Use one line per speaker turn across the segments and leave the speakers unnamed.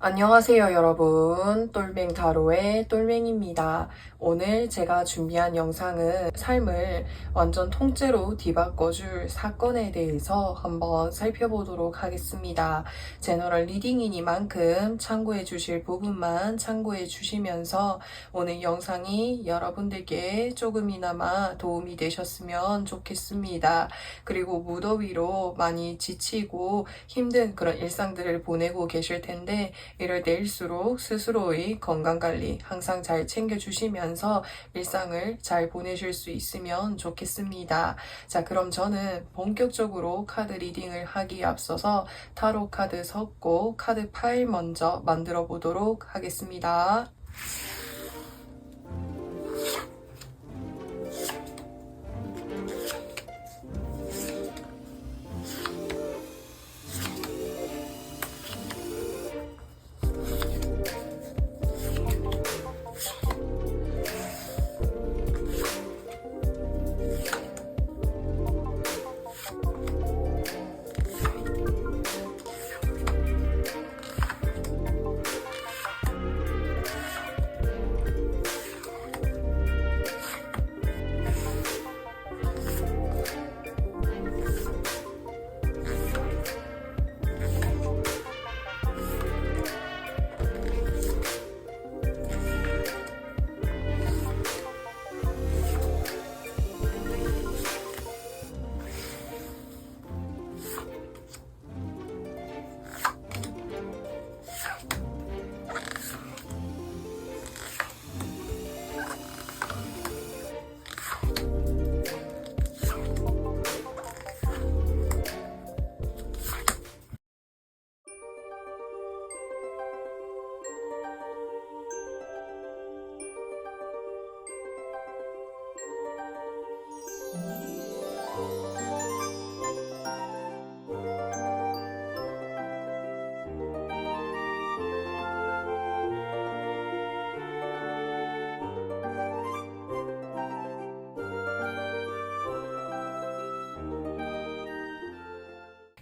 안녕하세요, 여러분. 똘맹 타로의 똘맹입니다. 오늘 제가 준비한 영상은 삶을 완전 통째로 뒤바꿔줄 사건에 대해서 한번 살펴보도록 하겠습니다. 제너럴 리딩이니만큼 참고해 주실 부분만 참고해 주시면서 오늘 영상이 여러분들께 조금이나마 도움이 되셨으면 좋겠습니다. 그리고 무더위로 많이 지치고 힘든 그런 일상들을 보내고 계실 텐데 이럴 때일수록 스스로의 건강관리 항상 잘 챙겨주시면서 일상을 잘 보내실 수 있으면 좋겠습니다. 자, 그럼 저는 본격적으로 카드 리딩을 하기에 앞서서 타로 카드 섞고 카드 파일 먼저 만들어 보도록 하겠습니다.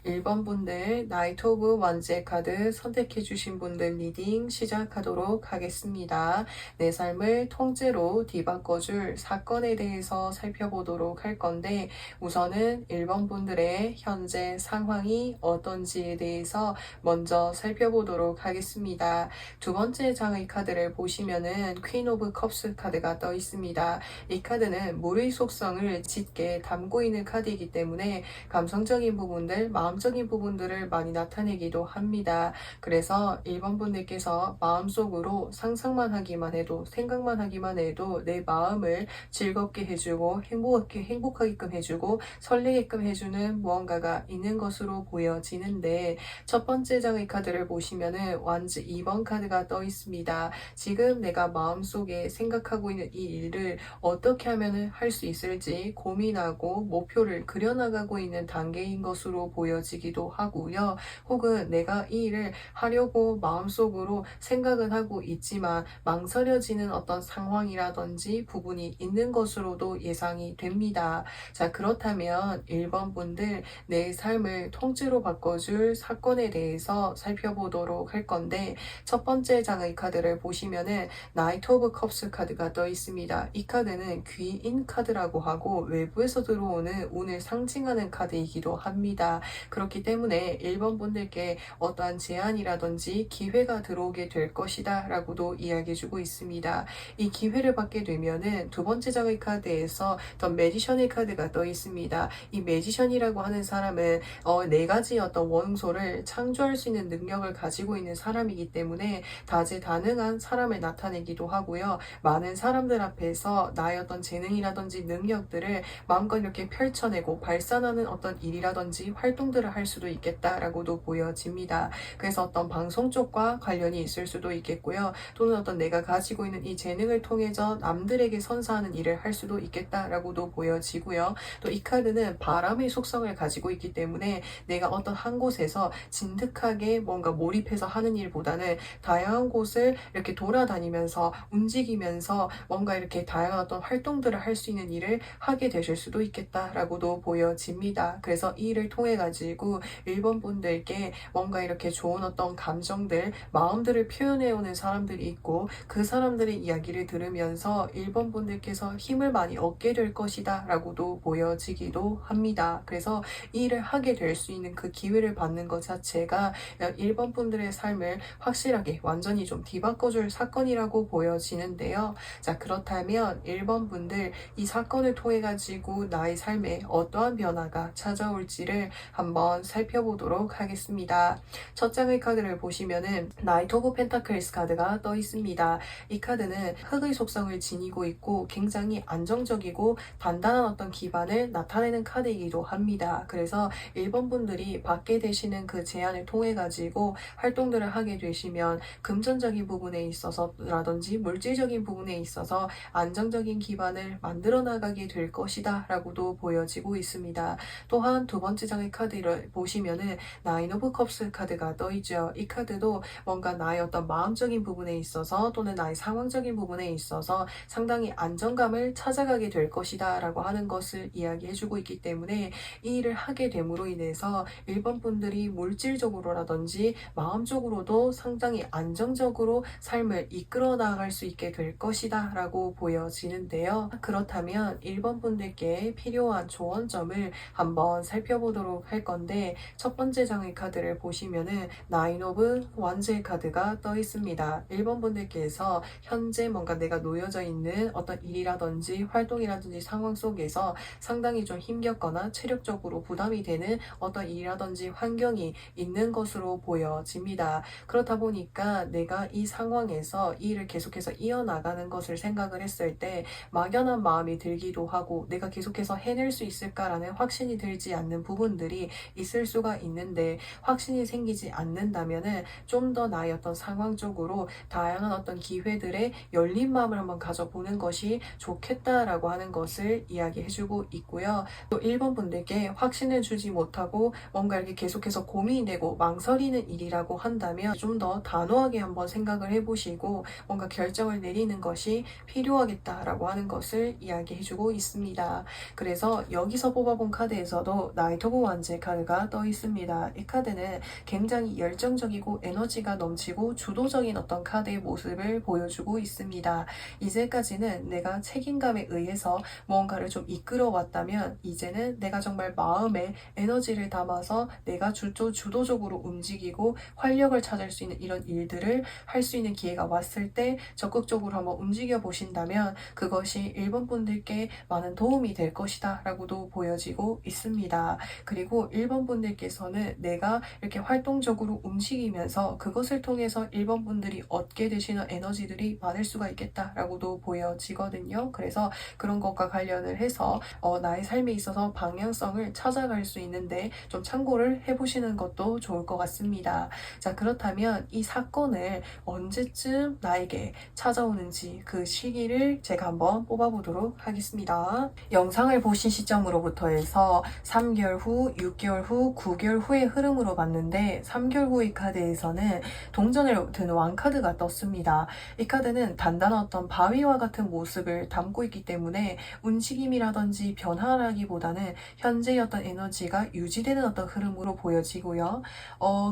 일 번 분들 나이트 오브 원즈의 카드 선택해주신 분들 리딩 시작하도록 하겠습니다. 내 삶을 통째로 뒤바꿔줄 사건에 대해서 살펴보도록 할 건데 우선은 1번 분들의 현재 상황이 어떤지에 대해서 먼저 살펴보도록 하겠습니다. 두 번째 장의 카드를 보시면은 퀸 오브 컵스 카드가 떠 있습니다. 이 카드는 물의 속성을 짙게 담고 있는 카드이기 때문에 감성적인 부분들, 마음적인 부분들을 많이 나타내기도 합니다. 그래서 1번 분들께서 마음속으로 상상만 하기만 해도, 생각만 하기만 해도 내 마음을 즐겁게 해주고 행복하게끔 해주고 설레게끔 해주는 무언가가 있는 것으로 보여지는데 첫 번째 장의 카드를 보시면은 완즈 2번 카드가 떠 있습니다. 지금 내가 마음속에 생각하고 있는 이 일을 어떻게 하면 할 수 있을지 고민하고 목표를 그려나가고 있는 단계인 것으로 보여지기도 하고요. 혹은 내가 이 일을 하려고 마음속으로 생각은 하고 있지만 망설여지는 어떤 상황이라든지 부분이 있는 것으로도 예상이 됩니다. 자, 그렇다면 1번 분들 내 삶을 통째로 바꿔줄 사건에 대해서 살펴보도록 할 건데 첫 번째 장의 카드를 보시면은 나이트 오브 컵스 카드가 떠 있습니다. 이 카드는 귀인 카드라고 하고 외부에서 들어오는 운을 상징하는 카드이기도 합니다. 그렇기 때문에 1번 분들께 어떠한 제안이라든지 기회가 들어오게 될 것이다 라고도 이야기해주고 있습니다. 이 기회를 받게 되면은 두 번째 장의 카드에서 더 매지션의 카드가 떠 있습니다. 이 매지션이라고 하는 사람은 네 가지 어떤 원소를 창조할 수 있는 능력을 가지고 있는 사람이기 때문에 다재다능한 사람을 나타내기도 하고요. 많은 사람들 앞에서 나의 어떤 재능이라든지 능력들을 마음껏 이렇게 펼쳐내고 발산하는 어떤 일이라든지 활동들을 할 수도 있겠다라고도 보여집니다. 그래서 어떤 방송 쪽과 관련이 있을 수도 있겠고요. 또는 어떤 내가 가지고 있는 이 재능을 통해서 남들에게 선사하는 일을 할 수도 있겠다라고도 보여지고요. 또 이 카드는 바람의 속성을 가지고 있기 때문에 내가 어떤 한 곳에서 진득하게 뭔가 몰입해서 하는 일보다는 다양한 곳을 이렇게 돌아다니면서 움직이면서 뭔가 이렇게 다양한 어떤 활동들을 할 수 있는 일을 하게 되실 수도 있겠다라고도 보여집니다. 그래서 이 일을 통해 가지고 가지고 1번 분들께 뭔가 이렇게 좋은 어떤 감정들, 마음들을 표현해오는 사람들이 있고 그 사람들의 이야기를 들으면서 1번 분들께서 힘을 많이 얻게 될 것이다 라고도 보여지기도 합니다. 그래서 이 일을 하게 될 수 있는 그 기회를 받는 것 자체가 1번 분들의 삶을 확실하게 완전히 좀 뒤바꿔줄 사건이라고 보여지는데요. 자, 그렇다면 1번 분들 이 사건을 통해 가지고 나의 삶에 어떠한 변화가 찾아올지를 한번 살펴보도록 하겠습니다. 첫 장의 카드를 보시면은 나이트 오브 펜타클스 카드가 떠 있습니다. 이 카드는 흙의 속성을 지니고 있고 굉장히 안정적이고 단단한 어떤 기반을 나타내는 카드이기도 합니다. 그래서 1번 분들이 받게 되시는 그 제안을 통해 가지고 활동들을 하게 되시면 금전적인 부분에 있어서라든지 물질적인 부분에 있어서 안정적인 기반을 만들어 나가게 될 것이다 라고도 보여지고 있습니다. 또한 두 번째 장의 카드를 보시면은 나인 오브 컵스 카드가 떠있죠. 이 카드도 뭔가 나의 어떤 마음적인 부분에 있어서 또는 나의 상황적인 부분에 있어서 상당히 안정감을 찾아가게 될 것이다 라고 하는 것을 이야기해주고 있기 때문에 이 일을 하게 됨으로 인해서 1번 분들이 물질적으로라든지 마음적으로도 상당히 안정적으로 삶을 이끌어 나갈 수 있게 될 것이다 라고 보여지는데요. 그렇다면 1번 분들께 필요한 조언점을 한번 살펴보도록 할 건데 첫 번째 장의 카드를 보시면은 나인 오브 완즈의 카드가 떠 있습니다. 1번 분들께서 현재 뭔가 내가 놓여져 있는 어떤 일이라든지 활동이라든지 상황 속에서 상당히 좀 힘겹거나 체력적으로 부담이 되는 어떤 일이라든지 환경이 있는 것으로 보여집니다. 그렇다 보니까 내가 이 상황에서 이 일을 계속해서 이어나가는 것을 생각을 했을 때 막연한 마음이 들기도 하고 내가 계속해서 해낼 수 있을까라는 확신이 들지 않는 부분들이 있을 수가 있는데 확신이 생기지 않는다면은 좀 더 나의 어떤 상황적으로 다양한 어떤 기회들의 열린 마음을 한번 가져보는 것이 좋겠다라고 하는 것을 이야기해주고 있고요. 또 1번 분들께 확신을 주지 못하고 뭔가 이렇게 계속해서 고민이 되고 망설이는 일이라고 한다면 좀 더 단호하게 한번 생각을 해보시고 뭔가 결정을 내리는 것이 필요하겠다라고 하는 것을 이야기해주고 있습니다. 그래서 여기서 뽑아본 카드에서도 나이트 오브 완즈의 카드가 떠 있습니다. 이 카드는 굉장히 열정적이고 에너지가 넘치고 주도적인 어떤 카드의 모습을 보여주고 있습니다. 이제까지는 내가 책임감에 의해서 무언가를 좀 이끌어 왔다면 이제는 내가 정말 마음에 에너지를 담아서 내가 주도적으로 움직이고 활력을 찾을 수 있는 이런 일들을 할 수 있는 기회가 왔을 때 적극적으로 한번 움직여 보신다면 그것이 1번 분들께 많은 도움이 될 것이다 라고도 보여지고 있습니다. 그리고 1번 분들께서는 내가 이렇게 활동적으로 움직이면서 그것을 통해서 1번 분들이 얻게 되시는 에너지들이 많을 수가 있겠다라고도 보여지거든요. 그래서 그런 것과 관련을 해서 나의 삶에 있어서 방향성을 찾아갈 수 있는데 좀 참고를 해보시는 것도 좋을 것 같습니다. 자, 그렇다면 이 사건을 언제쯤 나에게 찾아오는지 그 시기를 제가 한번 뽑아보도록 하겠습니다. 영상을 보신 시점으로부터 해서 3개월 후, 6개월 후, 9개월 후의 흐름으로 봤는데 3개월 후의 카드에서는 동전을 든 왕카드가 떴습니다. 이 카드는 단단한 어떤 바위와 같은 모습을 담고 있기 때문에 움직임이라든지 변화라기보다는 현재의 어떤 에너지가 유지되는 어떤 흐름으로 보여지고요.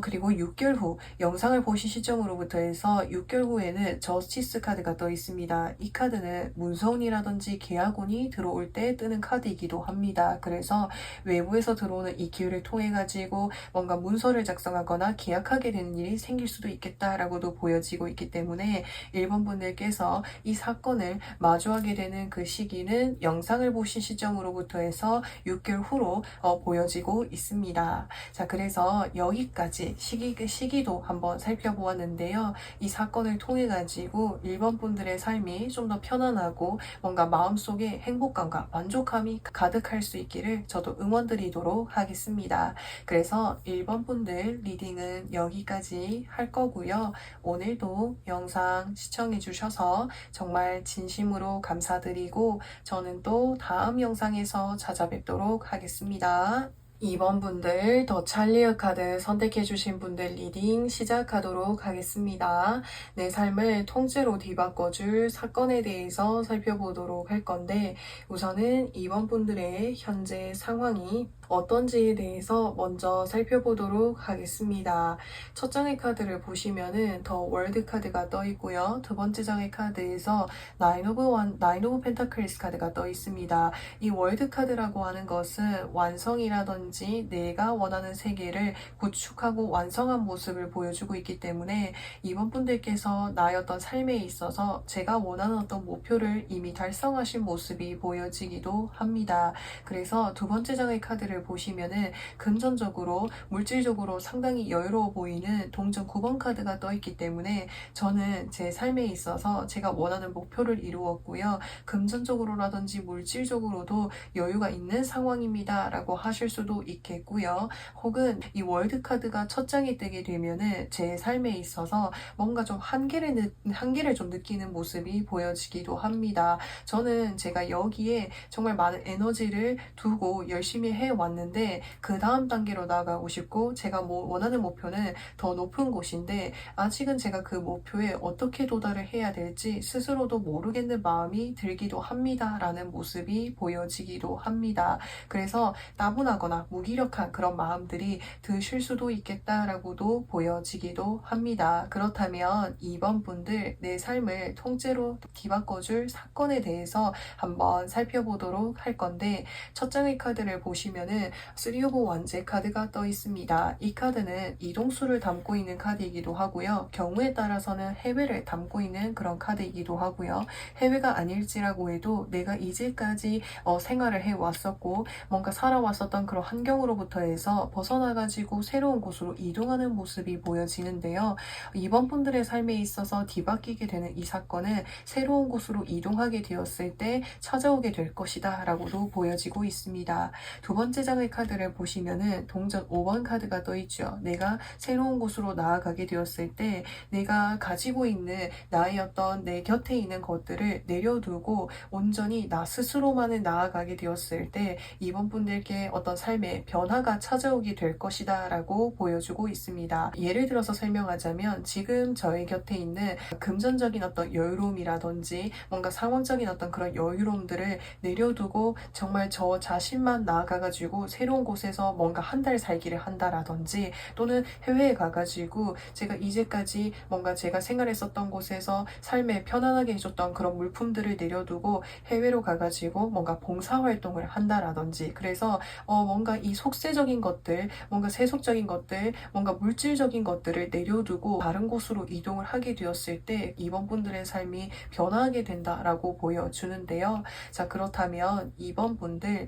그리고 6개월 후 영상을 보신 시점으로부터 해서 6개월 후에는 저스티스 카드가 떠 있습니다. 이 카드는 문서운이라든지 계약운이 들어올 때 뜨는 카드이기도 합니다. 그래서 외부에서 들어오는 이 기회를 통해 가지고 뭔가 문서를 작성하거나 계약하게 되는 일이 생길 수도 있겠다라고도 보여지고 있기 때문에 1번 분들께서 이 사건을 마주하게 되는 그 시기는 영상을 보신 시점으로부터 해서 6개월 후로 보여지고 있습니다. 자, 그래서 여기까지 시기도 한번 살펴보았는데요. 이 사건을 통해 가지고 1번 분들의 삶이 좀 더 편안하고 뭔가 마음속에 행복감과 만족감이 가득할 수 있기를 저도 응원드리도록 하겠습니다. 그래서 1번 분들 리딩은 여기까지 할 거고요. 오늘도 영상 시청해 주셔서 정말 진심으로 감사드리고 저는 또 다음 영상에서 찾아뵙도록 하겠습니다. 2번 분들 더 찰리어 카드 선택해주신 분들 리딩 시작하도록 하겠습니다. 내 삶을 통째로 뒤바꿔줄 사건에 대해서 살펴보도록 할 건데 우선은 2번 분들의 현재 상황이 어떤지에 대해서 먼저 살펴보도록 하겠습니다. 첫 장의 카드를 보시면은 더 월드 카드가 떠 있고요. 두 번째 장의 카드에서 나인 오브 펜타클스 카드가 떠 있습니다. 이 월드 카드라고 하는 것은 완성이라든지 내가 원하는 세계를 구축하고 완성한 모습을 보여주고 있기 때문에 이번 분들께서 나의 어떤 삶에 있어서 제가 원하는 어떤 목표를 이미 달성하신 모습이 보여지기도 합니다. 그래서 두 번째 장의 카드를 보시면은 금전적으로 물질적으로 상당히 여유로워 보이는 동전 9번 카드가 떠 있기 때문에 저는 제 삶에 있어서 제가 원하는 목표를 이루었고요. 금전적으로라든지 물질적으로도 여유가 있는 상황입니다 라고 하실 수도 있겠고요. 혹은 이 월드 카드가 첫 장이 뜨게 되면은 제 삶에 있어서 뭔가 좀 한계를 좀 느끼는 모습이 보여지기도 합니다. 저는 제가 여기에 정말 많은 에너지를 두고 열심히 해왔는데 그 다음 단계로 나아가고 싶고 제가 원하는 목표는 더 높은 곳인데 아직은 제가 그 목표에 어떻게 도달을 해야 될지 스스로도 모르겠는 마음이 들기도 합니다 라는 모습이 보여지기도 합니다. 그래서 따분하거나 무기력한 그런 마음들이 드실 수도 있겠다라고도 보여지기도 합니다. 그렇다면 이번 분들 내 삶을 통째로 뒤바꿔줄 사건에 대해서 한번 살펴보도록 할 건데 첫 장의 카드를 보시면은 3 오브 원제 카드가 떠 있습니다. 이 카드는 이동수를 담고 있는 카드이기도 하고요. 경우에 따라서는 해외를 담고 있는 그런 카드이기도 하고요. 해외가 아닐지라고 해도 내가 이제까지 생활을 해왔었고 뭔가 살아왔었던 그런 환경으로부터 해서 벗어나가지고 새로운 곳으로 이동하는 모습이 보여지는데요. 이번 분들의 삶에 있어서 뒤바뀌게 되는 이 사건은 새로운 곳으로 이동하게 되었을 때 찾아오게 될 것이다 라고도 보여지고 있습니다. 두 번째 장의 카드를 보시면은 동전 5번 카드가 떠 있죠. 내가 새로운 곳으로 나아가게 되었을 때 내가 가지고 있는 나의 어떤 내 곁에 있는 것들을 내려두고 온전히 나 스스로만을 나아가게 되었을 때 이번 분들께 어떤 삶의 변화가 찾아오게 될 것이다 라고 보여주고 있습니다. 예를 들어서 설명하자면 지금 저의 곁에 있는 금전적인 어떤 여유로움이라든지 뭔가 상황적인 어떤 그런 여유로움들을 내려두고 정말 저 자신만 나아가가지고 새로운 곳에서 뭔가 한 달 살기를 한다라든지 또는 해외에 가가지고 제가 이제까지 뭔가 제가 생활했었던 곳에서 삶에 편안하게 해줬던 그런 물품들을 내려두고 해외로 가가지고 뭔가 봉사활동을 한다라든지 그래서 뭔가 이 속세적인 것들 뭔가 세속적인 것들 뭔가 물질적인 것들을 내려두고 다른 곳으로 이동을 하게 되었을 때 이번 분들의 삶이 변화하게 된다라고 보여주는데요. 자, 그렇다면 이번 분들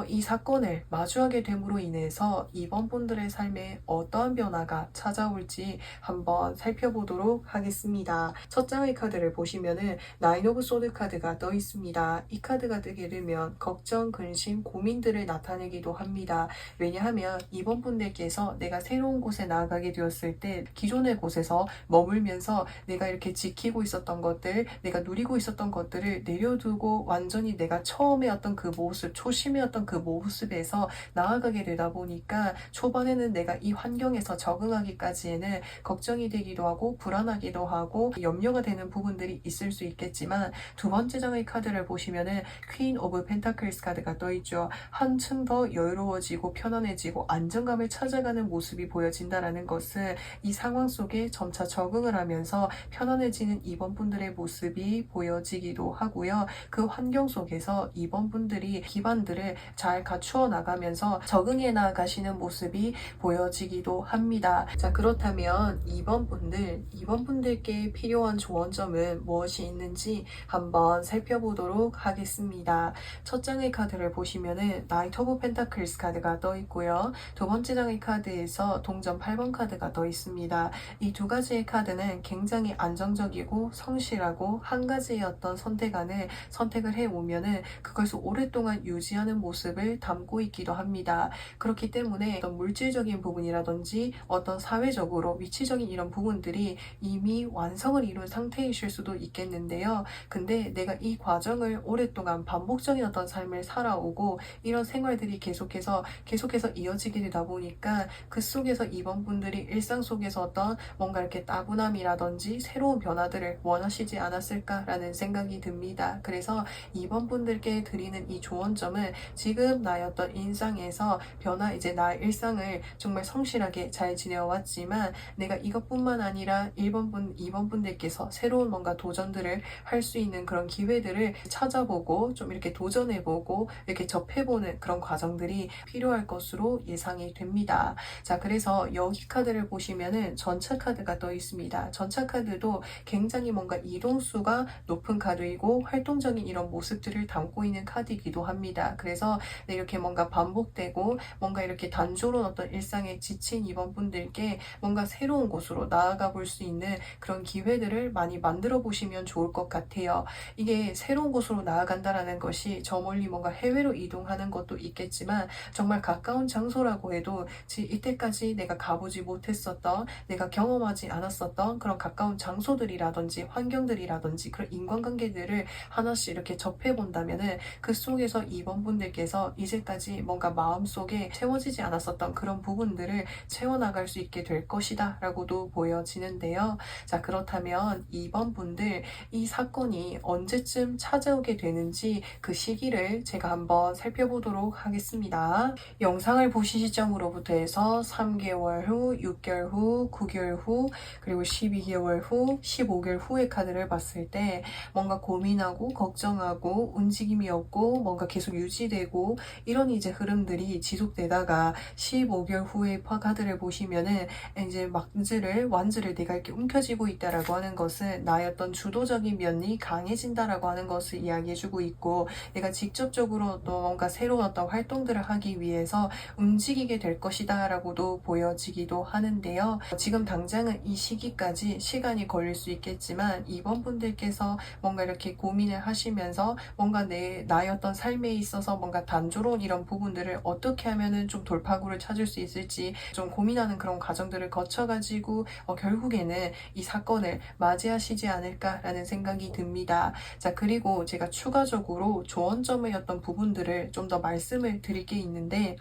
이 사건을 마주하게 됨으로 인해서 이번 분들의 삶에 어떠한 변화가 찾아올지 한번 살펴보도록 하겠습니다. 첫 장의 카드를 보시면은 나인 오브 소드 카드가 떠 있습니다. 이 카드가 뜨게 되면 걱정, 근심, 고민들을 나타내기도 합니다. 왜냐하면 이번 분들께서 내가 새로운 곳에 나아가게 되었을 때 기존의 곳에서 머물면서 내가 이렇게 지키고 있었던 것들, 내가 누리고 있었던 것들을 내려두고 완전히 내가 처음에 어떤 그 모습, 초심의 어떤 그 모습에서 나아가게 되다 보니까 초반에는 내가 이 환경에서 적응하기까지에는 걱정이 되기도 하고 불안하기도 하고 염려가 되는 부분들이 있을 수 있겠지만 두 번째 장의 카드를 보시면은 퀸 오브 펜타클스 카드가 떠있죠. 한층 더 여유로워지고 편안해지고 안정감을 찾아가는 모습이 보여진다라는 것은 이 상황 속에 점차 적응을 하면서 편안해지는 이번 분들의 모습이 보여지기도 하고요. 그 환경 속에서 이번 분들이 기반들을 잘 갖추어 나가면서 적응해 나가시는 모습이 보여지기도 합니다. 자, 그렇다면 이번 분들께 필요한 조언점은 무엇이 있는지 한번 살펴보도록 하겠습니다. 첫 장의 카드를 보시면은 나이트 오브 펜타클스 카드가 떠 있고요. 두 번째 장의 카드에서 동전 8번 카드가 떠 있습니다. 이 두 가지의 카드는 굉장히 안정적이고 성실하고 한 가지의 어떤 선택을 해오면은 그것을 오랫동안 유지하는 모습을 담고 있기도 합니다. 그렇기 때문에 어떤 물질적인 부분이라든지 어떤 사회적으로 위치적인 이런 부분들이 이미 완성을 이룬 상태이실 수도 있겠는데요. 근데 내가 이 과정을 오랫동안 반복적인 어떤 삶을 살아오고 이런 생활들이 계속해서 이어지게 되다 보니까 그 속에서 이번 분들이 일상 속에서 어떤 뭔가 이렇게 따분함이라든지 새로운 변화들을 원하시지 않았을까라는 생각이 듭니다. 그래서 이번 분들께 드리는 이 조언점은 지금 나의 어떤 일상에서 이제 나의 일상을 정말 성실하게 잘 지내왔지만 내가 이것뿐만 아니라 1번 2번 분들께서 새로운 뭔가 도전들을 할 수 있는 그런 기회들을 찾아보고 좀 이렇게 도전해보고 이렇게 접해보는 그런 과정들이 필요할 것으로 예상이 됩니다. 자, 그래서 여기 카드를 보시면은 전차 카드가 떠 있습니다. 전차 카드도 굉장히 뭔가 이동수가 높은 카드이고 활동적인 이런 모습들을 담고 있는 카드이기도 합니다. 그래서 이렇게 뭔가 반복되고 뭔가 이렇게 단조로운 어떤 일상에 지친 이번 분들께 뭔가 새로운 곳으로 나아가 볼 수 있는 그런 기회들을 많이 만들어 보시면 좋을 것 같아요. 이게 새로운 곳으로 나아간다라는 것이 저 멀리 뭔가 해외로 이동하는 것도 있겠지만 정말 가까운 장소라고 해도 이때까지 내가 가보지 못했었던 내가 경험하지 않았었던 그런 가까운 장소들이라든지 환경들이라든지 그런 인간관계들을 하나씩 이렇게 접해 본다면은 그 속에서 이번 분들께서 이제까지 뭔가 마음속에 채워지지 않았었던 그런 부분들을 채워나갈 수 있게 될 것이다 라고도 보여지는데요. 자, 그렇다면 이번 분들 이 사건이 언제쯤 찾아오게 되는지 그 시기를 제가 한번 살펴보도록 하겠습니다. 영상을 보신 시점으로부터 해서 3개월 후, 6개월 후, 9개월 후, 그리고 12개월 후, 15개월 후의 카드를 봤을 때 뭔가 고민하고 걱정하고 움직임이 없고 뭔가 계속 유지되고 이런 이제 흐름들이 지속되다가 15개월 후의 카드를 보시면은 이제 완즈를 내가 이렇게 움켜쥐고 있다라고 하는 것은 나의 어떤 주도적인 면이 강해진다라고 하는 것을 이야기해주고 있고 내가 직접적으로 또 뭔가 새로운 어떤 활동들을 하기 위해서 움직이게 될 것이다 라고도 보여지기도 하는데요. 지금 당장은 이 시기까지 시간이 걸릴 수 있겠지만 이번 분들께서 뭔가 이렇게 고민을 하시면서 뭔가 나의 어떤 삶에 있어서 뭔가 단조로운 이런 부분들을 어떻게 하면은 좀 돌파구를 찾을 수 있을지 좀 고민하는 그런 과정들을 거쳐가지고 결국에는 이 사건을 맞이하시지 않을까라는 생각이 듭니다. 자, 그리고 제가 추가적으로 조언점의 어떤 부분들을 좀 더 말씀을 드릴 게 있는데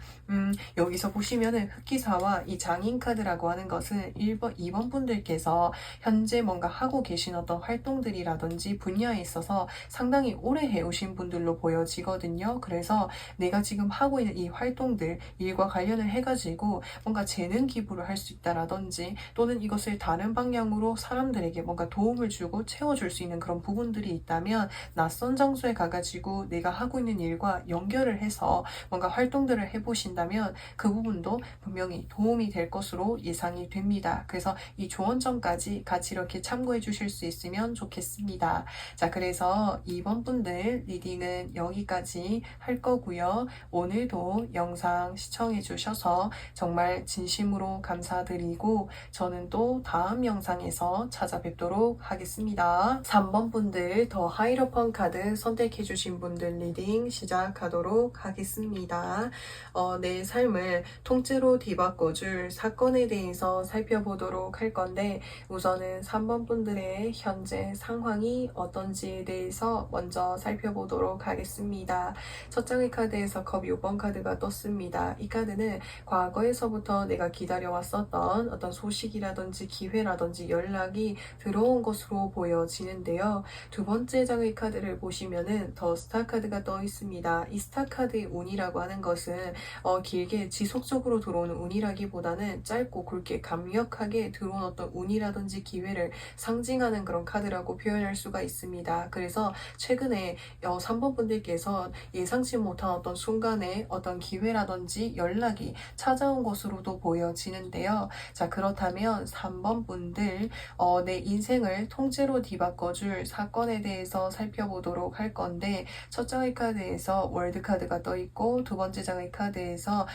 여기서 보시면은 흑기사와 이 장인 카드라고 하는 것은 1번, 2번 분들께서 현재 뭔가 하고 계신 어떤 활동들이라든지 분야에 있어서 상당히 오래 해오신 분들로 보여지거든요. 그래서 내가 지금 하고 있는 이 활동들, 일과 관련을 해가지고 뭔가 재능 기부를 할 수 있다라든지 또는 이것을 다른 방향으로 사람들에게 뭔가 도움을 주고 채워줄 수 있는 그런 부분들이 있다면 낯선 장소에 가가지고 내가 하고 있는 일과 연결을 해서 뭔가 활동들을 해보신다면 그 부분도 분명히 도움이 될 것으로 예상이 됩니다. 그래서 이 조언점까지 같이 이렇게 참고해 주실 수 있으면 좋겠습니다. 자, 그래서 이번 분들 리딩은 여기까지 할 거고요. 오늘도 영상 시청해 주셔서 정말 진심으로 감사드리고 저는 또 다음 영상에서 찾아뵙도록 하겠습니다. 3번 분들 더 하이로펀 카드 선택해 주신 분들 리딩 시작하도록 하겠습니다. 내 삶을 통째로 뒤바꿔줄 사건에 대해서 살펴보도록 할 건데 우선은 3번 분들의 현재 상황이 어떤지에 대해서 먼저 살펴보도록 하겠습니다. 첫 장의 카드에서 컵 6번 카드가 떴습니다. 이 카드는 과거에서부터 내가 기다려왔었던 어떤 소식이라든지 기회라든지 연락이 들어온 것으로 보여지는데요. 두 번째 장의 카드를 보시면은 더 스타 카드가 떠 있습니다. 이 스타 카드의 운이라고 하는 것은 길게 지속적으로 들어오는 운이라기보다는 짧고 굵게 강력하게 들어온 어떤 운이라든지 기회를 상징하는 그런 카드라고 표현할 수가 있습니다. 그래서 최근에 3번 분들께서 예상치 못한 어떤 순간에 어떤 기회라든지 연락이 찾아온 것으로도 보여지는데요. 자, 그렇다면 3번 분들 내 인생을 통째로 뒤바꿔줄 사건에 대해서 살펴보도록 할 건데 첫 장의 카드에서 월드 카드가 떠 있고 두 번째 장의 카드에서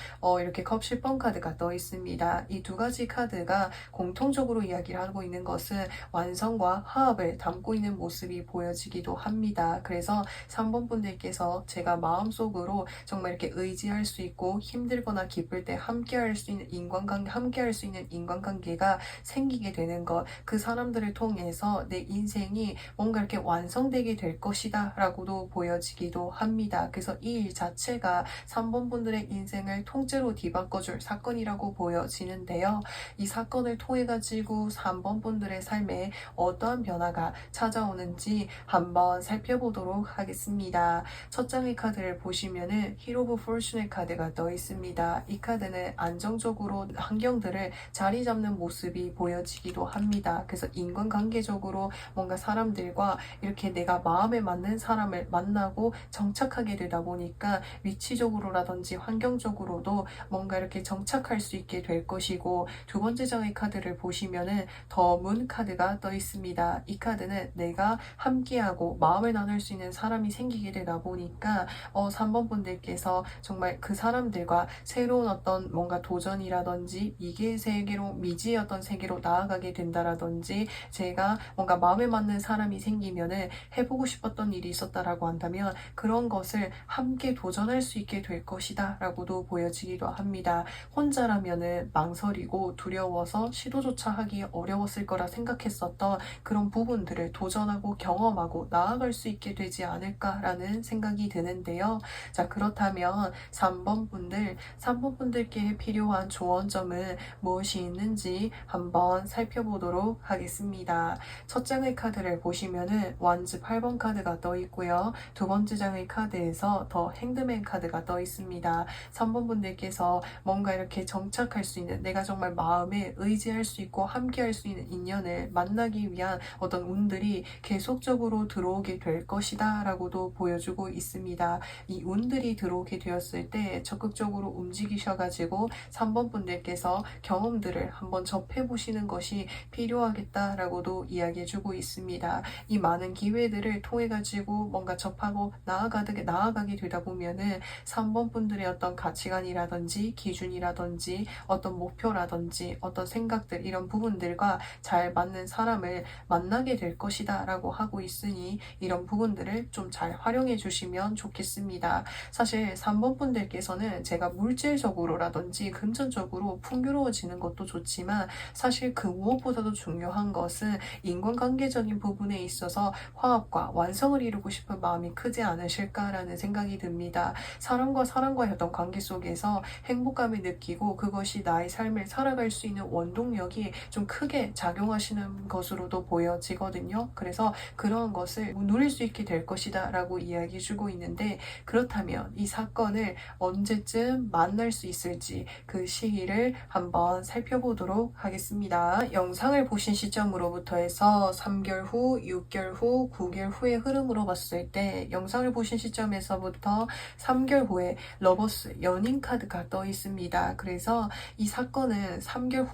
이렇게 컵 10번 카드가 떠 있습니다. 이 두 가지 카드가 공통적으로 이야기를 하고 있는 것은 완성과 화합을 담고 있는 모습이 보여지기도 합니다. 그래서 3번 분들께서 제가 마음속으로 정말 이렇게 의지할 수 있고 힘들거나 기쁠 때 함께할 수 있는 인간관계가 생기게 되는 것, 그 사람들을 통해서 내 인생이 뭔가 이렇게 완성되게 될 것이다 라고도 보여지기도 합니다. 그래서 이 일 자체가 3번 분들의 인생을 통째로 뒤바꿔줄 사건이라고 보여지는데요. 이 사건을 통해 가지고 3번 분들의 삶에 어떠한 변화가 찾아오는지 한번 살펴보도록 하겠습니다. 첫 장의 카드를 보시면은 히로 오브 포르춘의 카드가 떠 있습니다. 이 카드는 안정적으로 환경들을 자리 잡는 모습이 보여지기도 합니다. 그래서 인간관계적으로 뭔가 사람들과 이렇게 내가 마음에 맞는 사람을 만나고 정착하게 되다 보니까 위치적으로라든지 환경적으로도 뭔가 이렇게 정착할 수 있게 될 것이고, 두 번째 장의 카드를 보시면은 더 문 카드가 떠 있습니다. 이 카드는 내가 함께하고 마음을 나눌 수 있는 사람이 생기게 되다 보니까 3번 분들께서 정말 그 사람들과 새로운 어떤 뭔가 도전이라든지 미개의 세계로, 미지의 어떤 세계로 나아가게 된다라든지, 제가 뭔가 마음에 맞는 사람이 생기면은 해보고 싶었던 일이 있었다라고 한다면 그런 것을 함께 도전할 수 있게 될 것이다 라고도 보여지기도 합니다. 혼자라면은 망설이고 두려워서 시도조차 하기 어려웠을 거라 생각했었던 그런 부분들을 도전하고 경험하고 나아갈 수 있게 되지 않을까라는 생각이 드는데요. 자, 그렇다면 3번 분들께 필요한 조언점은 무엇이 있는지 한번 살펴보도록 하겠습니다. 첫 장의 카드를 보시면은 완즈 8번 카드가 떠 있고요. 두 번째 장의 카드에서 더 행드맨 카드가 떠 있습니다. 3번 분들께서 뭔가 이렇게 정착할 수 있는, 내가 정말 마음에 의지할 수 있고 함께 할 수 있는 인연을 만나기 위한 어떤 운들이 계속적으로 들어오게 될 것이다 라고도 보여주고 있습니다. 이 운들이 들어오게 되었을 때 적극적으로 움직이셔가지고 3번 분들께서 경험들을 한번 접해보시는 것이 필요하겠다라고도 이야기해주고 있습니다. 이 많은 기회들을 통해가지고 뭔가 접하고 나아가게 되다 보면은 3번 분들의 어떤 가치관이라든지 기준이라든지 어떤 목표라든지 어떤 생각들, 이런 부분들과 잘 맞는 사람을 만나게 될 것이다 라고 하고 있으니 이런 부분들을 좀 잘 활용해 주시면 좋겠습니다. 사실 3번 분들께서는 제가 물질적으로라든지 금전적으로 풍요로워지는 것도 좋지만, 사실 그 무엇보다도 중요한 것은 인간관계적인 부분에 있어서 화합과 완성을 이루고 싶은 마음이 크지 않으실까라는 생각이 듭니다. 사람과 사람과의 어떤 관계 속에서 행복감을 느끼고 그것이 나의 삶을 살아갈 수 있는 원동력이 좀 크게 작용하시는 것으로도 보여지거든요. 그래서 그런 것을 누릴 수 있게 될 것이다 라고 이야기해주고 있는데, 그렇다면 이 사건을 언제쯤 만날 수 있을지 그 시기를 한번 살펴보도록 하겠습니다. 영상을 보신 시점으로부터 해서 3개월 후, 6개월 후, 9개월 후의 흐름으로 봤을 때, 영상을 보신 시점에서부터 3개월 후에 러버스, 연인 카드가 떠 있습니다. 그래서 이 사건은 3개월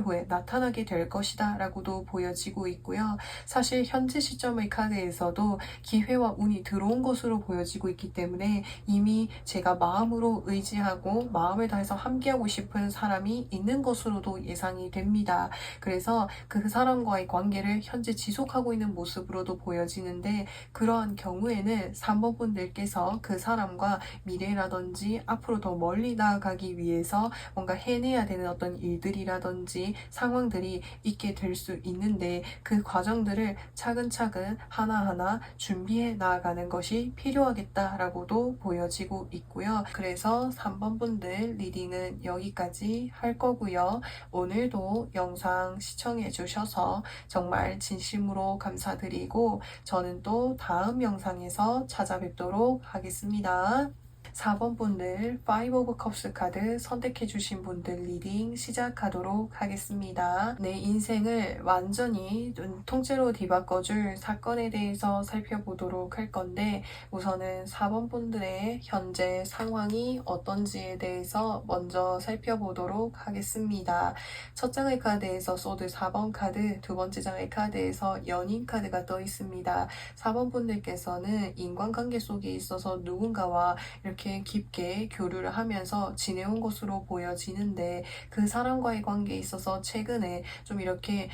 후에 나타나게 될 것이다 라고도 보여지고 있고요. 사실 현재 시점의 카드에서도 기회와 운이 들어온 것으로 보여지고 있기 때문에 이미 제가 마음으로 의지하고 마음을 다해서 함께하고 싶은 사람이 있는 것으로도 예상이 됩니다. 그래서 그 사람과의 관계를 현재 지속하고 있는 모습으로도 보여지는데, 그러한 경우에는 3번 분들께서 그 사람과 미래라든지 앞으로 더 멀리 나아가기 위해서 뭔가 해내야 되는 어떤 일들이라든지 상황들이 있게 될 수 있는데, 그 과정들을 차근차근 하나하나 준비해 나아가는 것이 필요하겠다라고도 보여지고 있고요. 그래서 3번 분들 리딩은 여기까지 할 거고요. 오늘도 영상 시청해 주셔서 정말 진심으로 감사드리고, 저는 또 다음 영상에서 찾아뵙도록 하겠습니다. 4번 분들 5 오브 컵스 카드 선택해 주신 분들 리딩 시작하도록 하겠습니다. 내 인생을 완전히 통째로 뒤바꿔줄 사건에 대해서 살펴보도록 할 건데, 우선은 4번 분들의 현재 상황이 어떤지에 대해서 먼저 살펴보도록 하겠습니다. 첫 장의 카드에서 소드 4번 카드, 두 번째 장의 카드에서 연인 카드가 떠 있습니다. 4번 분들께서는 인간관계 속에 있어서 누군가와 이렇게 깊게 교류를 하면서 지내온 것으로 보여지는데, 그 사람과의 관계에 있어서 최근에 좀 이렇게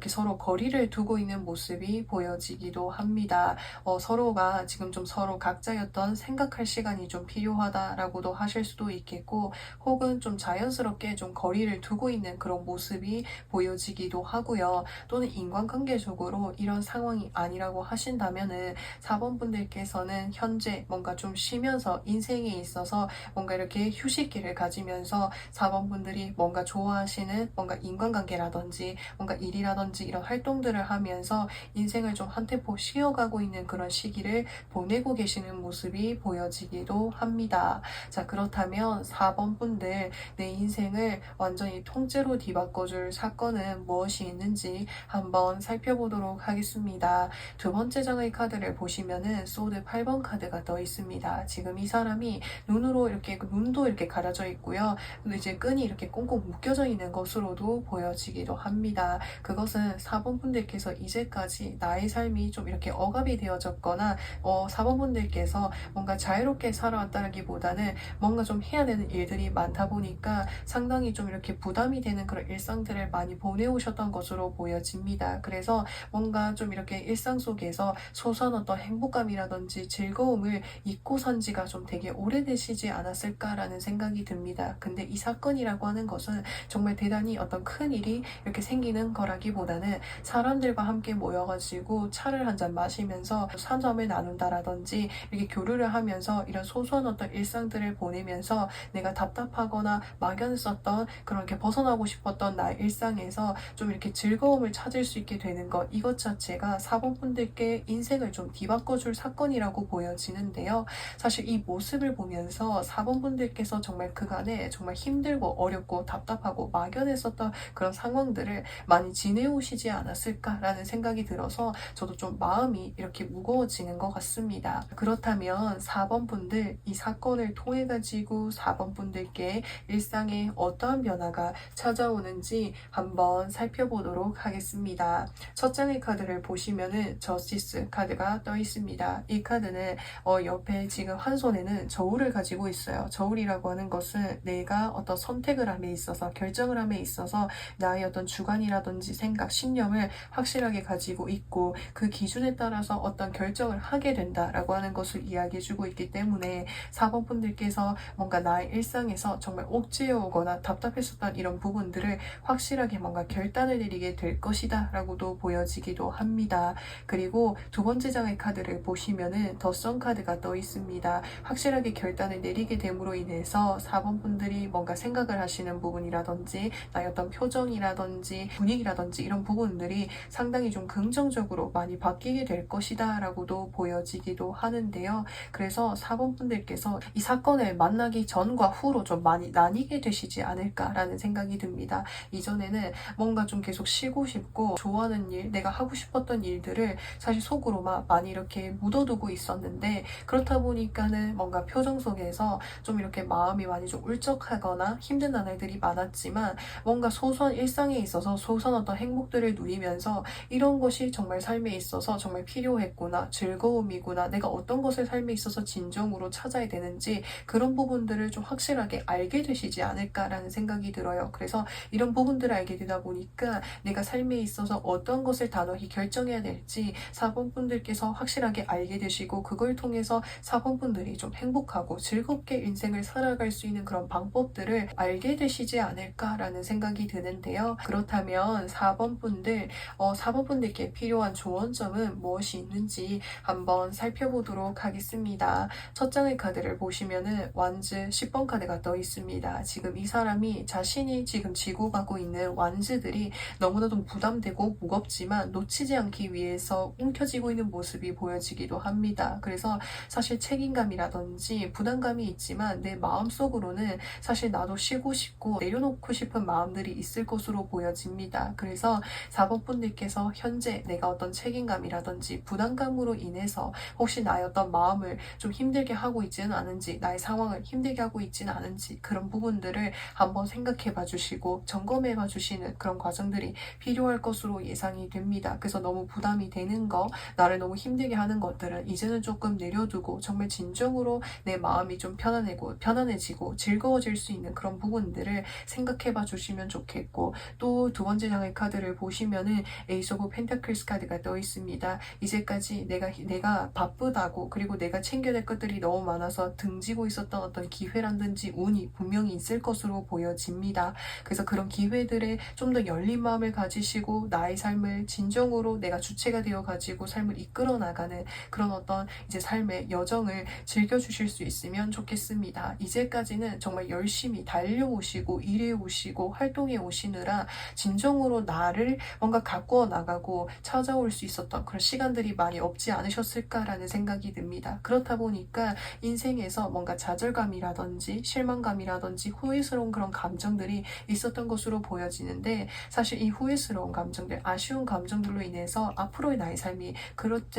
서로 거리를 두고 있는 모습이 보여지기도 합니다. 서로가 지금 좀 서로 각자였던 생각할 시간이 좀 필요하다라고도 하실 수도 있겠고, 혹은 좀 자연스럽게 좀 거리를 두고 있는 그런 모습이 보여지기도 하고요. 또는 인간관계적으로 이런 상황이 아니라고 하신다면은 4번 분들께서는 현재 뭔가 좀 쉬면서 인생 인생에 있어서 뭔가 이렇게 휴식기를 가지면서 4번 분들이 뭔가 좋아하시는 뭔가 인간관계라든지 뭔가 일이라든지 이런 활동들을 하면서 인생을 좀 한 템포 쉬어가고 있는 그런 시기를 보내고 계시는 모습이 보여지기도 합니다. 자, 그렇다면 4번 분들, 내 인생을 완전히 통째로 뒤바꿔줄 사건은 무엇이 있는지 한번 살펴보도록 하겠습니다. 두 번째 장의 카드를 보시면은 소드 8번 카드가 떠 있습니다. 지금 이 사람이 눈도 이렇게 가려져 있고요. 이제 끈이 이렇게 꽁꽁 묶여져 있는 것으로도 보여지기도 합니다. 그것은 4번 분들께서 이제까지 나의 삶이 좀 이렇게 억압이 되어졌거나 4번 분들께서 뭔가 자유롭게 살아왔다기보다는 뭔가 좀 해야 되는 일들이 많다 보니까 상당히 좀 이렇게 부담이 되는 그런 일상들을 많이 보내오셨던 것으로 보여집니다. 그래서 뭔가 좀 이렇게 일상 속에서 소소한 어떤 행복감이라든지 즐거움을 잊고 산 지가 좀 되게 오래되시지 않았을까라는 생각이 듭니다. 근데 이 사건이라고 하는 것은 정말 대단히 어떤 큰 일이 이렇게 생기는 거라기보다는 사람들과 함께 모여가지고 차를 한 잔 마시면서 산점을 나눈다라든지 이렇게 교류를 하면서 이런 소소한 어떤 일상들을 보내면서 내가 답답하거나 막연했었던 그런 게 벗어나고 싶었던 나의 일상에서 좀 이렇게 즐거움을 찾을 수 있게 되는 것, 이것 자체가 4번 분들께 인생을 좀 뒤바꿔줄 사건이라고 보여지는데요. 사실 이 모습을 보면서 4번 분들께서 정말 그간에 정말 힘들고 어렵고 답답하고 막연했었던 그런 상황들을 많이 지내오시지 않았을까라는 생각이 들어서 저도 좀 마음이 이렇게 무거워지는 것 같습니다. 그렇다면 4번 분들, 이 사건을 통해 가지고 4번 분들께 일상에 어떠한 변화가 찾아오는지 한번 살펴보도록 하겠습니다. 첫 장의 카드를 보시면은 저스티스 카드가 떠 있습니다. 이 카드는 옆에 지금 한 손에는 저울을 가지고 있어요. 저울이라고 하는 것은 내가 어떤 선택을 함에 있어서 결정을 함에 있어서 나의 어떤 주관이라든지 생각, 신념을 확실하게 가지고 있고 그 기준에 따라서 어떤 결정을 하게 된다라고 하는 것을 이야기해주고 있기 때문에 4번 분들께서 뭔가 나의 일상에서 정말 옥죄어 오거나 답답했었던 이런 부분들을 확실하게 뭔가 결단을 내리게 될 것이다 라고도 보여지기도 합니다. 그리고 두 번째 장의 카드를 보시면은 더 선 카드가 떠 있습니다. 확실하게 결단을 내리게 됨으로 인해서 4번 분들이 뭔가 생각을 하시는 부분이라든지 나의 어떤 표정이라든지 분위기라든지 이런 부분들이 상당히 좀 긍정적으로 많이 바뀌게 될 것이다 라고도 보여지기도 하는데요. 그래서 4번 분들께서 이 사건을 만나기 전과 후로 좀 많이 나뉘게 되시지 않을까라는 생각이 듭니다. 이전에는 뭔가 좀 계속 쉬고 싶고 좋아하는 일, 내가 하고 싶었던 일들을 사실 속으로 막 많이 이렇게 묻어두고 있었는데 그렇다 보니까는 뭔가 표정 속에서 좀 이렇게 마음이 많이 좀 울적하거나 힘든 나날들이 많았지만 뭔가 소소한 일상에 있어서 소소한 어떤 행복들을 누리면서 이런 것이 정말 삶에 있어서 정말 필요했구나, 즐거움이구나, 내가 어떤 것을 삶에 있어서 진정으로 찾아야 되는지 그런 부분들을 좀 확실하게 알게 되시지 않을까라는 생각이 들어요. 그래서 이런 부분들을 알게 되다 보니까 내가 삶에 있어서 어떤 것을 단호히 결정해야 될지 4번 분들께서 확실하게 알게 되시고 그걸 통해서 4번 분들이 좀 행복하고 즐겁게 인생을 살아갈 수 있는 그런 방법들을 알게 되시지 않을까라는 생각이 드는데요. 그렇다면 4번 분들, 4번 분들께 필요한 조언점은 무엇이 있는지 한번 살펴보도록 하겠습니다. 첫 장의 카드를 보시면은 완즈 10번 카드가 떠 있습니다. 지금 이 사람이 자신이 지금 지고 가고 있는 완즈들이 너무나도 부담되고 무겁지만 놓치지 않기 위해서 움켜쥐고 있는 모습이 보여지기도 합니다. 그래서 사실 책임감이라든지 부담감이 있지만 내 마음속으로는 사실 나도 쉬고 싶고 내려놓고 싶은 마음들이 있을 것으로 보여집니다. 그래서 4번 분들께서 현재 내가 어떤 책임감이라든지 부담감으로 인해서 혹시 나의 어떤 마음을 좀 힘들게 하고 있지는 않은지, 나의 상황을 힘들게 하고 있지는 않은지 그런 부분들을 한번 생각해 봐 주시고 점검해 봐 주시는 그런 과정들이 필요할 것으로 예상이 됩니다. 그래서 너무 부담이 되는 거, 나를 너무 힘들게 하는 것들은 이제는 조금 내려두고 정말 진정으로 내 마음이 좀 편안해지고 즐거워질 수 있는 그런 부분들을 생각해 봐 주시면 좋겠고, 또 두 번째 장의 카드를 보시면은 에이스 오브 펜타클스 카드가 떠 있습니다. 이제까지 내가 바쁘다고 그리고 내가 챙겨야 될 것들이 너무 많아서 등지고 있었던 어떤 기회라든지 운이 분명히 있을 것으로 보여집니다. 그래서 그런 기회들에 좀 더 열린 마음을 가지시고 나의 삶을 진정으로 내가 주체가 되어 가지고 삶을 이끌어 나가는 그런 어떤 이제 삶의 여정을 즐겨주실 되실 수 있으면 좋겠습니다. 이제까지는 정말 열심히 달려오시고 일해오시고 활동해 오시느라 진정으로 나를 뭔가 가꾸어 나가고 찾아올 수 있었던 그런 시간들이 많이 없지 않으셨을까라는 생각이 듭니다. 그렇다 보니까 인생에서 뭔가 좌절감이라든지 실망감이라든지 후회스러운 그런 감정들이 있었던 것으로 보여지는데, 사실 이 후회스러운 감정들, 아쉬운 감정들로 인해서 앞으로의 나의 삶이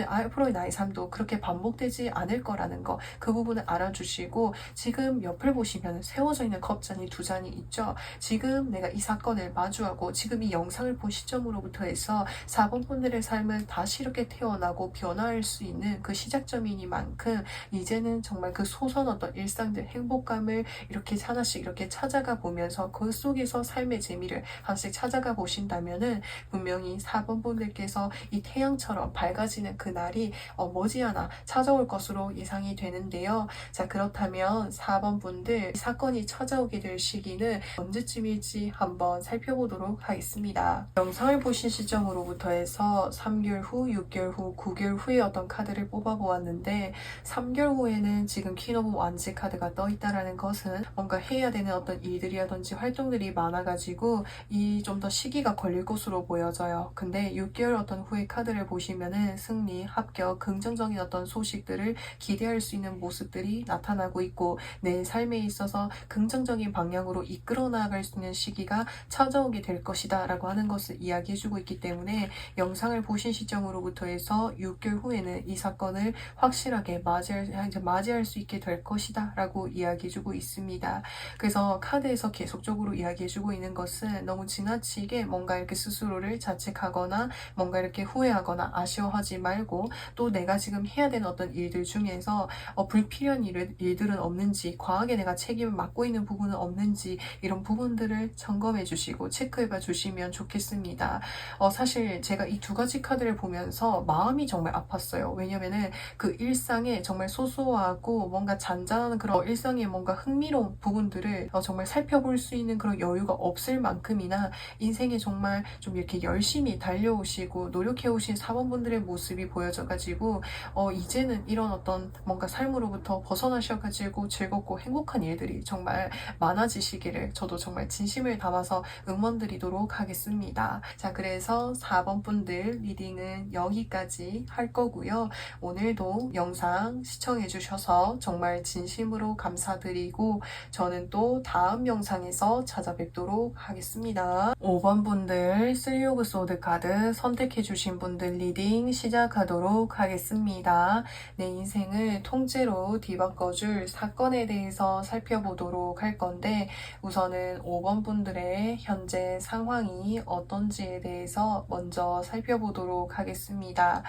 앞으로의 나의 삶도 그렇게 반복되지 않을 거라는 거, 그 부분을 알아주시고, 지금 옆을 보시면 세워져 있는 컵잔이 두 잔이 있죠. 지금 내가 이 사건을 마주하고 지금 이 영상을 본 시점으로부터 해서 4번 분들의 삶을 다시 이렇게 태어나고 변화할 수 있는 그 시작점이니만큼, 이제는 정말 그 소소한 어떤 일상들, 행복감을 이렇게 하나씩 이렇게 찾아가 보면서 그 속에서 삶의 재미를 하나씩 찾아가 보신다면은, 분명히 4번 분들께서 이 태양처럼 밝아지는 그 날이 머지않아 찾아올 것으로 예상이 되는데요. 자, 그렇다면 4번 분들, 사건이 찾아오게 될 시기는 언제쯤일지 한번 살펴보도록 하겠습니다. 영상을 보신 시점으로부터 해서 3개월 후, 6개월 후, 9개월 후에 어떤 카드를 뽑아보았는데, 3개월 후에는 지금 퀸 오브 완즈 카드가 떠있다라는 것은 뭔가 해야 되는 어떤 일들이라든지 활동들이 많아가지고 이 좀 더 시기가 걸릴 것으로 보여져요. 근데 6개월 어떤 후의 카드를 보시면은 승리, 합격, 긍정적인 어떤 소식들을 기대할 수 있는 모습들이 나타나고 있고, 내 삶에 있어서 긍정적인 방향으로 이끌어 나갈 수 있는 시기가 찾아오게 될 것이다 라고 하는 것을 이야기해주고 있기 때문에, 영상을 보신 시점으로부터 해서 6개월 후에는 이 사건을 확실하게 맞이할 수 있게 될 것이다 라고 이야기해주고 있습니다. 그래서 카드에서 계속적으로 이야기해주고 있는 것은, 너무 지나치게 뭔가 이렇게 스스로를 자책하거나 뭔가 이렇게 후회하거나 아쉬워하지 말고, 또 내가 지금 해야 되는 어떤 일들 중에서 불필요한 일들은 없는지, 과하게 내가 책임을 맡고 있는 부분은 없는지, 이런 부분들을 점검해 주시고 체크해 봐 주시면 좋겠습니다. 사실 제가 이 두 가지 카드를 보면서 마음이 정말 아팠어요. 왜냐면은 그 일상에 정말 소소하고 뭔가 잔잔한 그런 일상에 뭔가 흥미로운 부분들을 정말 살펴볼 수 있는 그런 여유가 없을 만큼이나, 인생에 정말 좀 이렇게 열심히 달려오시고 노력해오신 사원분들의 모습이 보여져가지고 이제는 이런 어떤 뭔가 삶으로부터 벗어나셔가지고 즐겁고 행복한 일들이 정말 많아지시기를 저도 정말 진심을 담아서 응원드리도록 하겠습니다. 자, 그래서 4번 분들 리딩은 여기까지 할 거고요. 오늘도 영상 시청해주셔서 정말 진심으로 감사드리고, 저는 또 다음 영상에서 찾아뵙도록 하겠습니다. 5번 분들 3 오브 소드 카드 선택해주신 분들 리딩 시작하도록 하겠습니다. 내 인생을 통째로 뒤바꿔줄 사건에 대해서 살펴보도록 할 건데, 우선은 5번 분들의 현재 상황이 어떤지에 대해서 먼저 살펴보도록 하겠습니다.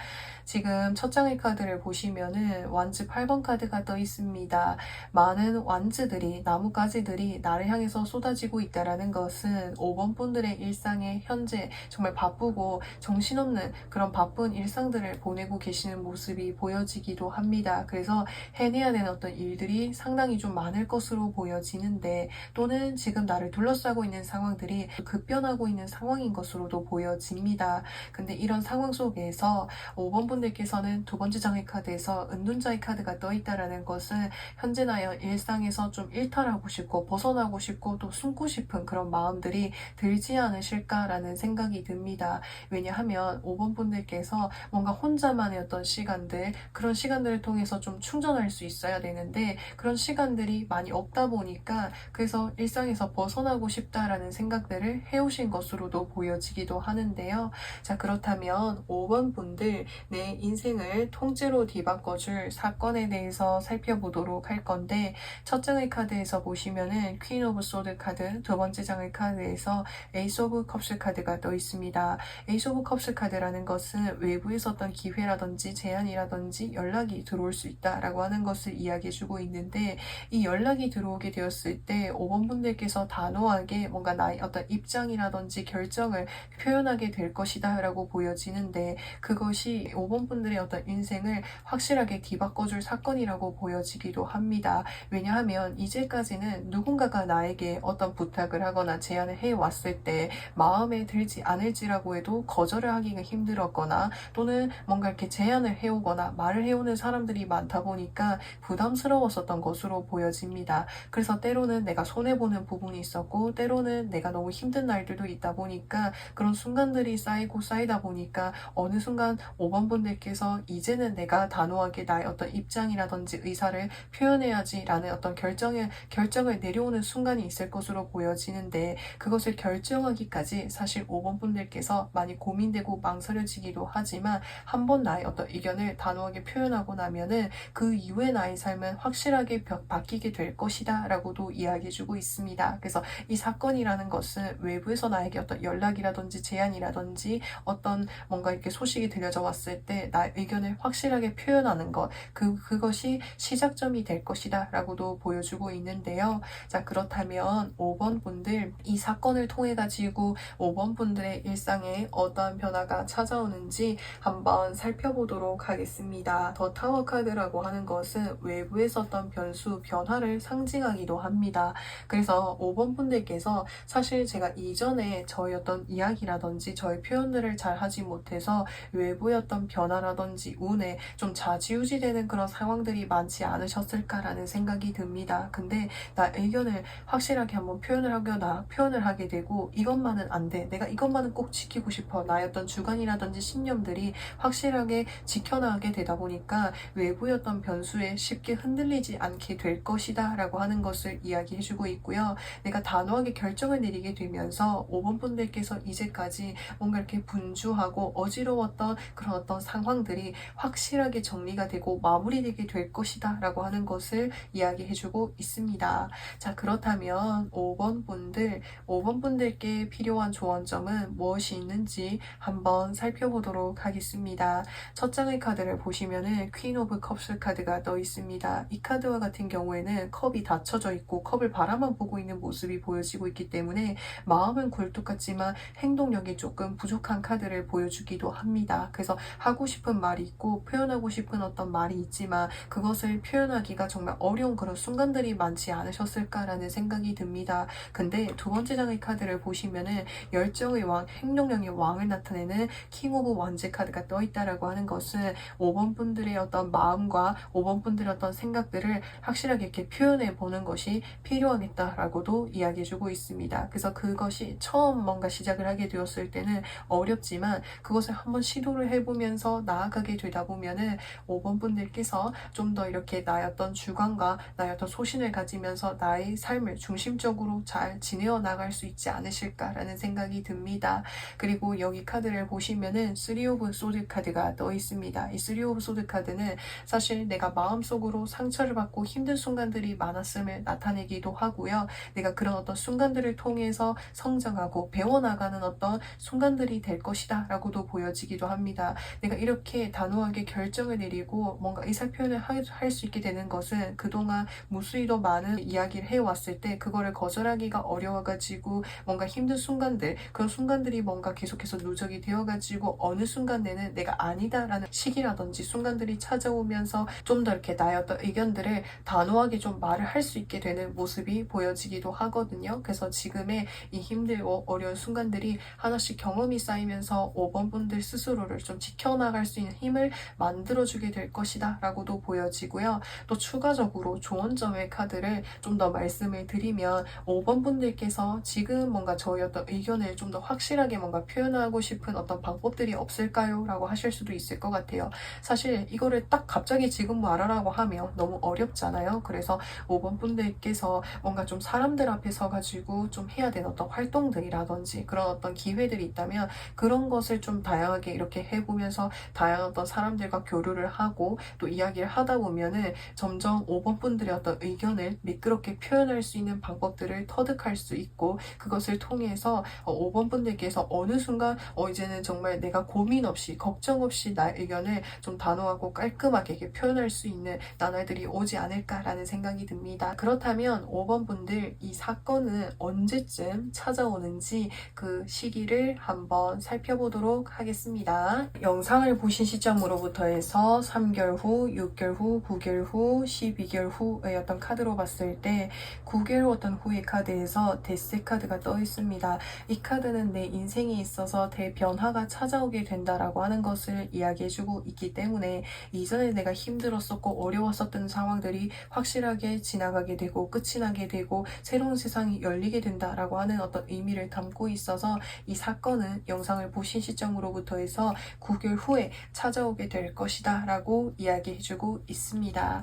지금 첫 장의 카드를 보시면은 완즈 8번 카드가 떠 있습니다. 많은 완즈들이, 나뭇가지들이 나를 향해서 쏟아지고 있다라는 것은 5번 분들의 일상에 현재 정말 바쁘고 정신없는 그런 바쁜 일상들을 보내고 계시는 모습이 보여지기도 합니다. 그래서 해내야 되는 어떤 일들이 상당히 좀 많을 것으로 보여지는데, 또는 지금 나를 둘러싸고 있는 상황들이 급변하고 있는 상황인 것으로도 보여집니다. 근데 이런 상황 속에서 5번 분들께서는 두 번째 장의 카드에서 은둔자의 카드가 떠 있다라는 것은, 현재 나의 일상에서 좀 일탈하고 싶고 벗어나고 싶고 또 숨고 싶은 그런 마음들이 들지 않으실까라는 생각이 듭니다. 왜냐하면 5번 분들께서 뭔가 혼자만의 어떤 시간들, 그런 시간들을 통해서 좀 충전할 수 있어야 되는데, 그런 시간들이 많이 없다 보니까, 그래서 일상에서 벗어나고 싶다라는 생각들을 해오신 것으로도 보여지기도 하는데요. 자, 그렇다면 5번 분들, 내 인생을 통째로 뒤바꿔줄 사건에 대해서 살펴보도록 할 건데, 첫 장의 카드에서 보시면은 퀸 오브 소드 카드, 두 번째 장의 카드에서 에이스 오브 컵스 카드가 떠 있습니다. 에이스 오브 컵스 카드라는 것은 외부에서 어떤 기회라든지 제안이라든지 연락이 들어올 수 있다라고 하는 것을 이야기해주고 있는데, 이 연락이 들어오게 되었을 때 5번 분들께서 단호하게 뭔가 나의 어떤 입장이라든지 결정을 표현하게 될 것이다 라고 보여지는데, 그것이 5번 분들의 어떤 인생을 확실하게 뒤바꿔줄 사건이라고 보여지기도 합니다. 왜냐하면 이제까지는 누군가가 나에게 어떤 부탁을 하거나 제안을 해왔을 때 마음에 들지 않을지라고 해도 거절을 하기가 힘들었거나, 또는 뭔가 이렇게 제안을 해오거나 말을 해오는 사람들이 많다 보니까 부담스러웠었던 것으로 보여집니다. 그래서 때로는 내가 손해보는 부분이 있었고 때로는 내가 너무 힘든 날들도 있다 보니까 그런 순간들이 쌓이고 쌓이다 보니까 어느 순간 5번 분들께서 이제는 내가 단호하게 나의 어떤 입장이라든지 의사를 표현해야지 라는 어떤 결정을 내려오는 순간이 있을 것으로 보여지는데, 그것을 결정하기까지 사실 5번 분들께서 많이 고민되고 망설여지기도 하지만 한 번 나의 어떤 의견을 단호하게 표현하고 나면은 그 이후에 나의 삶은 확실하게 바뀌게 될 것이다 라고도 이야기해주고 있습니다. 그래서 이 사건이라는 것은 외부에서 나에게 어떤 연락이라든지 제안이라든지 어떤 뭔가 이렇게 소식이 들려져 왔을 때 나의 의견을 확실하게 표현하는 것, 그것이 시작점이 될 것이다 라고도 보여주고 있는데요. 자, 그렇다면 5번 분들, 이 사건을 통해 가지고 5번 분들의 일상에 어떠한 변화가 찾아오는지 한번 살펴보도록 하겠습니다. 더 타워 카드라고 하는 것은 외부에서 어떤 변수, 변화를 상징하기도 합니다. 그래서 5번 분들께서 사실 제가 이전에 저희 어떤 이야기라든지 저희 표현들을 잘 하지 못해서 외부의 어떤 변화라든지 운에 좀 좌지우지되는 그런 상황들이 많지 않으셨을까라는 생각이 듭니다. 근데 나 의견을 확실하게 한번 표현을 하게 되고 이것만은 안 돼, 내가 이것만은 꼭 지키고 싶어, 나의 어떤 주관이라든지 신념들이 확실하게 지켜나가게 되다 보니까 외부의 어떤 변수에 쉽게 흔들리지 않게 될 것이다 라고 하는 것을 이야기해주고 있고요. 내가 단호하게 결정을 내리게 되면서 5번 분들께서 이제까지 뭔가 이렇게 분주하고 어지러웠던 그런 어떤 상황들이 확실하게 정리가 되고 마무리되게 될 것이다 라고 하는 것을 이야기해주고 있습니다. 자, 그렇다면 5번 분들께 필요한 조언점은 무엇이 있는지 한번 살펴보도록 하겠습니다. 첫 장의 카드를 보시면은 퀸 오브 컵스 카드가 떠 있습니다. 이 카드와 같은 경우에는 컵이 닫혀져 있고 컵을 바라만 보고 있는 모습이 보여지고 있기 때문에 마음은 굴뚝같지만 행동력이 조금 부족한 카드를 보여주기도 합니다. 그래서 하고 싶은 말이 있고 표현하고 싶은 어떤 말이 있지만 그것을 표현하기가 정말 어려운 그런 순간들이 많지 않으셨을까라는 생각이 듭니다. 근데 두 번째 장의 카드를 보시면은 열정의 왕, 행동력의 왕을 나타내는 킹 오브 원즈 카드가 떠 있다라고 하는 것은 5번 분들의 어떤 마음과 5번 분들의 어떤 생각들을 확실하게 이렇게 표현해 보는 것이 필요하겠다라고도 이야기해주고 있습니다. 그래서 그것이 처음 뭔가 시작을 하게 되었을 때는 어렵지만 그것을 한번 시도를 해보면서 나아가게 되다 보면은 5번 분들께서 좀 더 이렇게 나의 어떤 주관과 나의 어떤 소신을 가지면서 나의 삶을 중심적으로 잘 지내어 나갈 수 있지 않으실까라는 생각이 듭니다. 그리고 여기 카드를 보시면은 3 오브 소드 카드가 떠 있습니다. 이 3 오브 소드 카드는 사실 내가 마음속으로 상처를 받고 힘든 순간들이 많았음을 나타내기도 하고요. 내가 그런 어떤 순간들을 통해서 성장하고 배워나가는 어떤 순간들이 될 것이다 라고도 보여지기도 합니다. 내가 이렇게 단호하게 결정을 내리고 뭔가 의사표현을 할 수 있게 되는 것은 그동안 무수히도 많은 이야기를 해왔을 때 그거를 거절하기가 어려워가지고 뭔가 힘든 순간들, 그런 순간들이 뭔가 계속해서 누적이 되어가지고 어느 순간에는 내가 아니다라는 시기라든지 순간들이 찾아오면서 좀 더 이렇게 나의 어떤 의견들을 단호하게 좀 말을 할 수 있게 되는 모습이 보여지기도 하거든요. 그래서 지금의 이 힘들고 어려운 순간들이 하나씩 경험이 쌓이면서 5번 분들 스스로를 좀 지켜나갈 수 있는 힘을 만들어주게 될 것이다 라고도 보여지고요. 또 추가적으로 조언점의 카드를 좀 더 말씀을 드리면 5번 분들께서 지금 뭔가 저희 어떤 의견을 좀 더 확실하게 뭔가 표현하고 싶은 어떤 방법들이 없을까요? 라고 하실 수도 있을 것 같아요. 사실 이거를 딱 갑자기 지금 말하라고 하면 너무 어렵잖아요. 그래서 5번 분들께서 뭔가 좀 사람들 앞에 서가지고 좀 해야 되는 어떤 활동들이라든지 그런 어떤 기회들이 있다면 그런 것을 좀 다양하게 이렇게 해보면서 다양한 어떤 사람들과 교류를 하고 또 이야기를 하다 보면은 점점 5번 분들의 어떤 의견을 미끄럽게 표현할 수 있는 방법들을 터득할 수 있고 그것을 통해서 5번 분들께서 어느 순간 이제는 정말 내가 고민 없이 걱정 없이 나의 의견을 좀 단호하고 깔끔하게 이렇게 표현할 수 있는 나날들이 오지 않을까라는 생각이 듭니다. 그렇다면 5번 분들, 이 사건은 언제쯤 찾아오는지 그 시기를 한번 살펴보도록 하겠습니다. 영상을 보신 시점으로부터 해서 3개월 후, 6개월 후, 9개월 후, 12개월 후의 어떤 카드로 봤을 때 9개월 어떤 후의 카드에서 데스 카드가 떠 있습니다. 이 카드는 내 인생에 있어서 대변화가 찾아오게 된다라고 하는 것을 이야기해주고 있기 때문에 이전에 내가 힘들었었고 어려웠었던 상황들이 확실하게 지나가게 되고 끝이 나게 되고 새로운 세상이 열리게 된다라고 하는 어떤 의미를 담고 있어서 이 사건은 영상을 보신 시점으로부터 해서 9개월 후에 찾아오게 될 것이다 라고 이야기해주고 있습니다.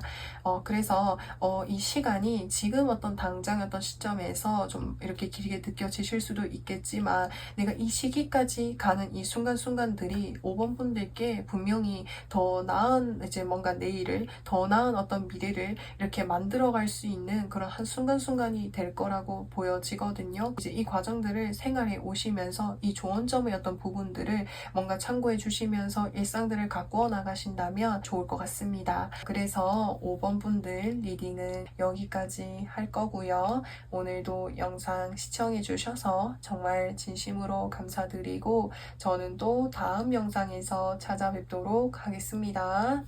그래서 이 시간이 지금 어떤 당장 어떤 시점에서 좀 이렇게 길게 느껴지실 수도 있겠지만 내가 이 시기까지 가는 이 순간순간들이 5번 분들께 분명히 더 나은 이제 뭔가 내일을 더 나은 어떤 미래를 이렇게 만들어갈 수 있는 그런 한 순간순간이 될 거라고 보여지거든요. 이제 이 과정들을 생활해 오시면서 이 조언점의 어떤 부분들을 뭔가 참고해 주시면서 일상들을 가꾸어 나가신다면 좋을 것 같습니다. 그래서 5번 분들 리딩은 여기까지 할 거고요. 오늘도 영상 시청해 주셔서 정말 진심으로 감사드리고 저는 또 다음 영상에서 찾아뵙도록 하겠습니다.